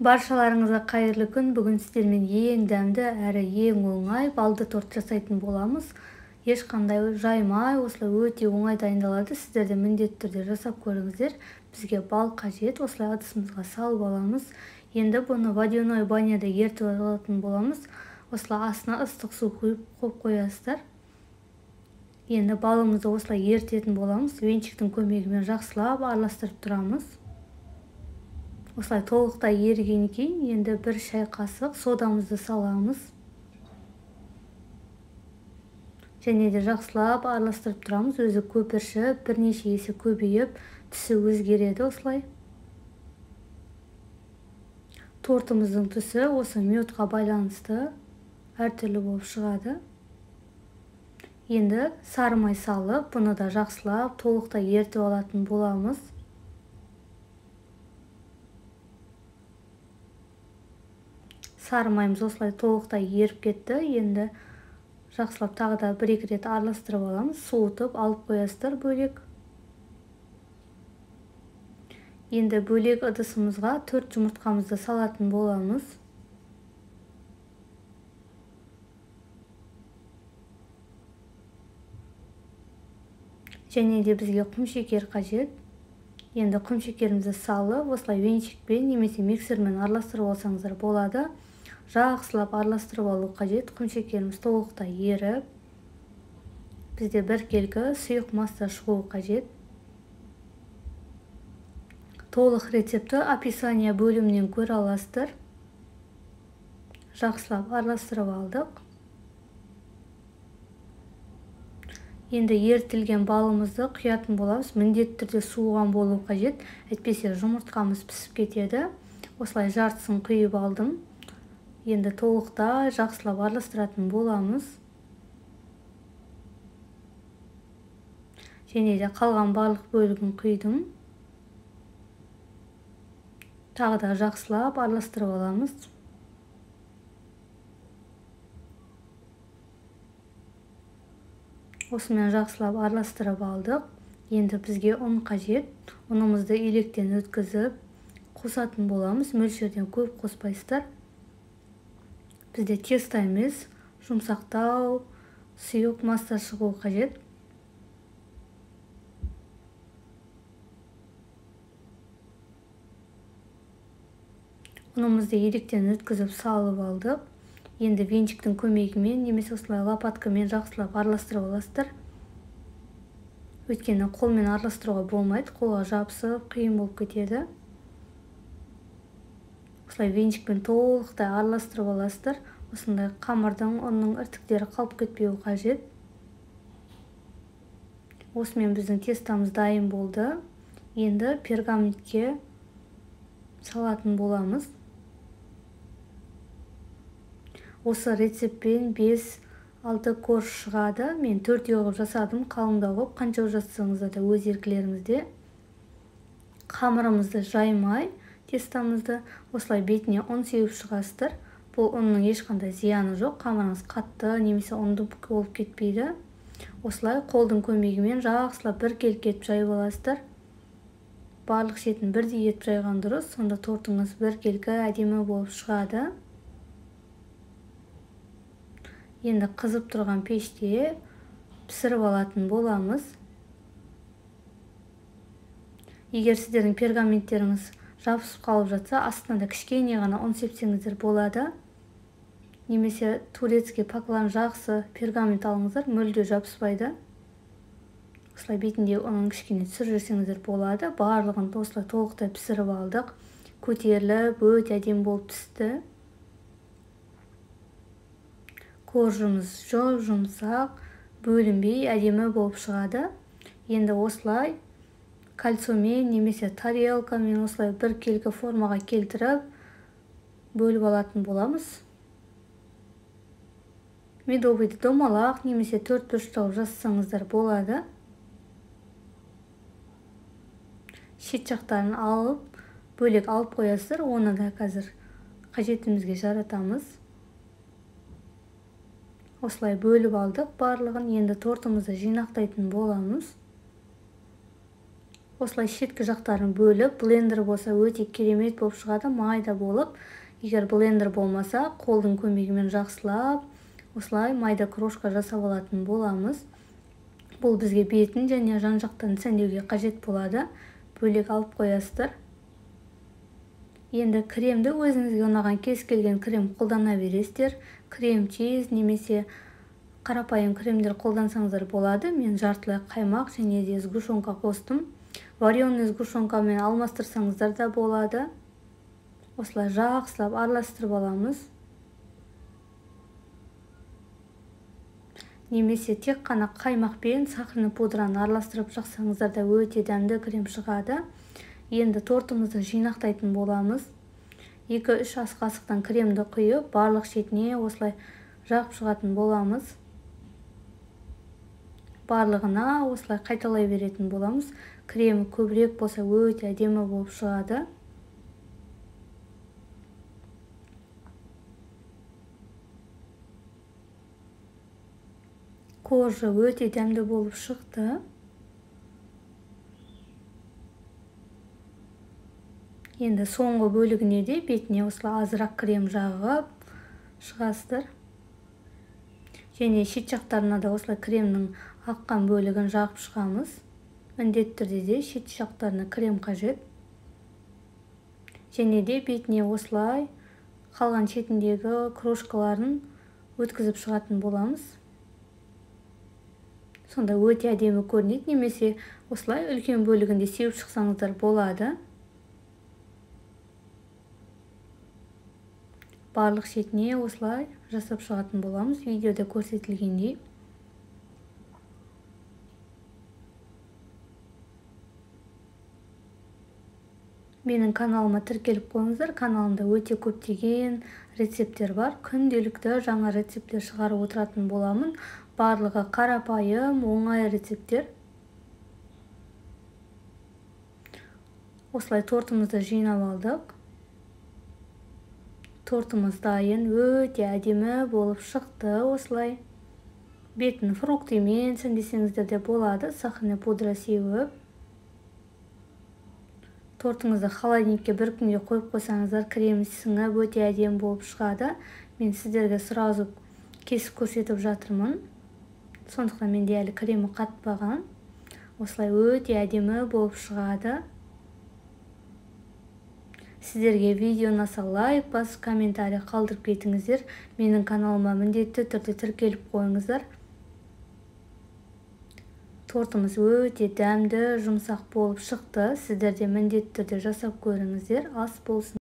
Баршаларыңызға қайырлы күн. Бүгін сіздермен ең дәмді әрі ең оңай балды торт жасайтын боламыз. Ешқандай жаймай, осылай өте оңай дайындалады. Сіздер де міндетті түрде жасап көріңіздер. Бізге бал қажет. Осылай ыдысымызға салып аламыз. Енді бұны водяной баняда ертіп алатын боламыз. Осылай астына ыстық су құйып қойасыздар. Енді балымызды осылай ертетін боламыз. Венчиктің көмегімен жақсылап араластырып тұрамыз. Осылай толықтай ерігеннен кейін енді 1 шай қасық содамызды саламыз. Және де жақсылап араластырып тұрамыз. Өзі көпіршіп, бірнеше есе көбейіп, түсі өзгереді осылай. Тортымыздың түсі осы медқа байланысты әртүрлі болып шығады. Енді сары май салып, бұны да жақсылап толықтай ертіп алатын боламыз. Сары майымыз осылай толықтай еріп кетті. Енді жақсылап тағы да 1-2 рет араластырып аламыз. Суытып алып қоясыздар бөлек. Енді бөлек ыдысымызға 4 жұмыртқамызды салатын боламыз. Және де бізге құмшекер қажет. Енді құмшекерімізді салып, осылай венчикпен немесе миксермен араластырып алсаңыздар болады. Жақсылап араластырып алу қажет. Құмшекеріміз толықтай еріп, бізде біркелкі сұйық масса шығуы қажет. Толық рецепті описание бөлімінен көре аласыздар. Жақсылап араластырып алдық. Енді ертілген балымызды құятын боламыз. Міндетті түрде суыған болу қажет. Әйтпесе жұмыртқамыз пісіп кетеді. Осылай жартысын құйып алдым. Енді толықтай жақсылап араластыратын боламыз. Және де қалған барлық бөлігін құйдым. Тағы да жақсылап араластырып аламыз. Осымен жақсылап араластырып алдық. Енді бізге ұн қажет. Ұнымызды електен өткізіп қосатын боламыз. Мөлшерден көп қоспайсыздар. Бізде тесто емес, жұмсақтау, сұйық масса шығуы қажет. Ұнымызды електен өткізіп салып алдық. Енді венчиктің көмегімен немесе осылай лопаткамен жақсылап араластырып аласыздар. Өйткені қолмен араластыруға болмайды, қолға жабысып, қиын болып кетеді. Осылай венчикпен толықтай араластырып аласыздар. Осындай қамырдың, ұнның іртіктері қалып кетпеуі қажет. Осымен біздің тестамыз дайын болды. Енді пергаментке салатын боламыз. Осы рецептпен 5-6 корж шығады. Мен 4 ғып жасадым, қалыңдау ғып. Қанша жасасаңыз да өз еркілеріңізде. Қамырымызды жаймай, тестамызды осылай бетіне ұн сеуіп шығасыздар. Бұл ұнның ешқандай зияны жоқ. Қамырыңыз қатты немесе ұнды болып кетпейді. Осылай қолдың көмегімен жақсылап біркелкі етіп жайып аласыздар. Барлық шетін бірдей етіп жайған дұрыс. Сонда тортыңыз біркелкі әдемі болып шығады. Енді қызып тұрған пеште пісіріп алатын боламыз. Егер сіздердің пергаменттеріңіз жабысып қалып жатса, астына да кішкене ғана ұн сепсеңіздер болады. Немесе турецкий паклан жақсы пергамент алыңыздар, мүлде жабыспайды. Осылай бетінде оның кішкене түсіріп жіберсеңіздер болады. Барлығын осылай толықтай пісіріп алдық. Көтеріліп, өте әдемі болып түсті. Коржымыз жұмсақ, бөлінбей әдемі болып шығады. Енді осылай кольцомен немесе тарелкамен осылай біркелкі формаға келтіріп бөліп алатын боламыз. Медовыйды домалақ немесе 4 бұрыштау жасасаңыздар болады. Шет жақтарын алып, бөлек алып қоясыздар. Оны да қазір қажетімізге жаратамыз. Осылай бөліп алдық барлығын. Енді тортымызды жинақтайтын боламыз. осылай шеткі жақтарын бөліп, блендер болса өте керемет болып шығады, майда болып. Егер блендер болмаса, қолдың көмегімен жақсылап осылай майда крошка жасап алатын боламыз. Бұл бізге бетін және жан-жақтан сәндеуге қажет болады. Бөлек алып қоясыздар. Енді кремді өзіңізге ұнаған кез келген крем қолдана бересіздер. Крем чиз немесе қарапайым кремдер қолдансаңыздар болады. Мен жартылай қаймақ және де сгущенка қостым. Вареный сгущенкамен алмастырсаңыздар да болады. Осылай жақсылап араластырып аламыз. Немесе тек қана қаймақпен сахарный пудраны араластырып жақсаңыздар да өте дәмді крем шығады. Енді тортымызды жинақтайтын боламыз. 2-3 ас қасықтан кремді құйып, барлық шетіне осылай жағып шығатын боламыз. Барлығына осылай қайталай беретін боламыз. Кремі көбірек болса өте әдемі болып шығады. Кожа өте дәмді болып шықты. Енді соңғы бөлігіне де бетіне осылай азырақ крем жағып шығасыздар. Және шет жақтарына да осылай кремнің аққан бөлігін жағып шығамыз. Міндетті түрде де шет жақтарына крем қажет. Және де бетіне осылай қалған шетіндегі крошкаларын өткізіп шығатын боламыз. Сонда өте әдемі көрінеді, немесе осылай үлкен бөлігінде сеуіп шықсаңыздар болады. Барлық шетіне осылай жасап шығатын боламыз, видеода көрсетілгендей. Менің каналыма тіркеліп қойыңыздар. Каналымда өте көптеген рецепттер бар. Күнделікті жаңа рецепттер шығарып отыратын боламын. Барлығы қарапайым, оңай рецепттер. Осылай тортымызды жинап алдық. Тортымыз дайын, өте әдемі болып шықты. Осылай бетін фруктымен сәндесеңіздер де болады. Сахарный пудра сеуіп. Тортыңызды холодильникке бір күнге қойып қойсаңыздар, крем сіңіп өте әдемі болып шығады. Мен сіздерге сразу кесіп көрсетіп жатырмын. Сондықтан менде әлі кремі қатпаған. Осылай өте әдемі болып шығады. Сіздерге видео ұнаса лайк басып, комментарий қалдырып кетіңіздер. Менің каналыма міндетті түрде тіркеліп қойыңыздар. Тортымыз өте дәмді, жұмсақ болып шықты. Сіздер де міндетті түрде жасап көріңіздер. Ас болсын.